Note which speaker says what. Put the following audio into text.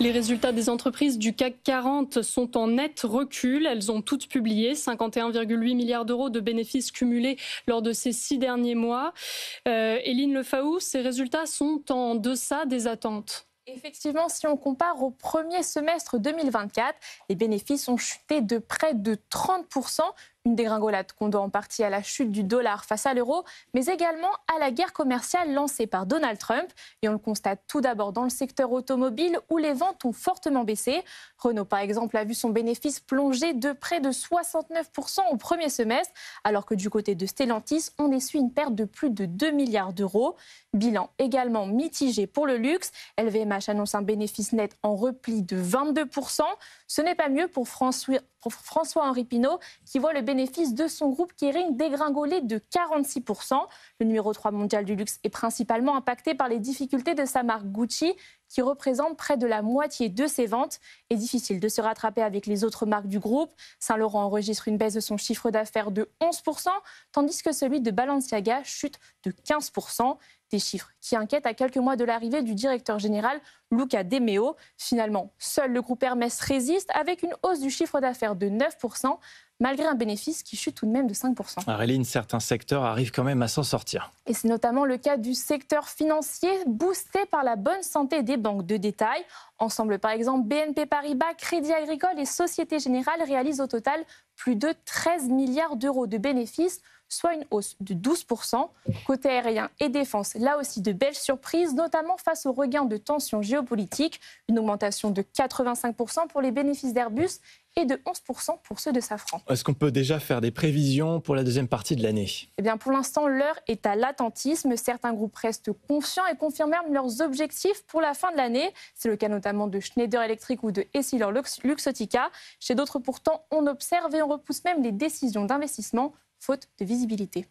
Speaker 1: Les résultats des entreprises du CAC 40 sont en net recul. Elles ont toutes publié 51,8 milliards d'euros de bénéfices cumulés lors de ces 6 derniers mois. Éline Lefaou, ces résultats sont en deçà des attentes.
Speaker 2: Effectivement, si on compare au premier semestre 2024, les bénéfices ont chuté de près de 30%. Une dégringolade qu'on doit en partie à la chute du dollar face à l'euro, mais également à la guerre commerciale lancée par Donald Trump. Et on le constate tout d'abord dans le secteur automobile où les ventes ont fortement baissé. Renault, par exemple, a vu son bénéfice plonger de près de 69% au premier semestre, alors que du côté de Stellantis, on essuie une perte de plus de 2 milliards d'euros. Bilan également mitigé pour le luxe. LVMH annonce un bénéfice net en repli de 22%. Ce n'est pas mieux pour François-Henri Pinault, qui voit le bénéfice de son groupe Kering dégringoler de 46%. Le numéro 3 mondial du luxe est principalement impacté par les difficultés de sa marque Gucci, qui représente près de la moitié de ses ventes. Et difficile de se rattraper avec les autres marques du groupe. Saint-Laurent enregistre une baisse de son chiffre d'affaires de 11%, tandis que celui de Balenciaga chute de 15%. Des chiffres qui inquiètent à quelques mois de l'arrivée du directeur général Luca De Meo. Finalement, seul le groupe Hermès résiste avec une hausse du chiffre d'affaires de 9%, malgré un bénéfice qui chute tout de même de 5%.
Speaker 3: Auréline, certains secteurs arrivent quand même à s'en sortir.
Speaker 2: Et c'est notamment le cas du secteur financier, boosté par la bonne santé des banques de détail. Ensemble, par exemple, BNP Paribas, Crédit Agricole et Société Générale réalisent au total plus de 13 milliards d'euros de bénéfices, soit une hausse de 12%. Côté aérien et défense, là aussi de belles surprises, notamment face au regain de tensions géopolitiques. Une augmentation de 85% pour les bénéfices d'Airbus et de 11% pour ceux de Safran.
Speaker 3: Est-ce qu'on peut déjà faire des prévisions pour la deuxième partie de l'année ?
Speaker 2: Eh bien, pour l'instant, l'heure est à l'attentisme. Certains groupes restent confiants et confirment même leurs objectifs pour la fin de l'année. C'est le cas notamment de Schneider Electric ou de EssilorLuxottica. Chez d'autres, pourtant, on observe et on repousse même les décisions d'investissement, faute de visibilité.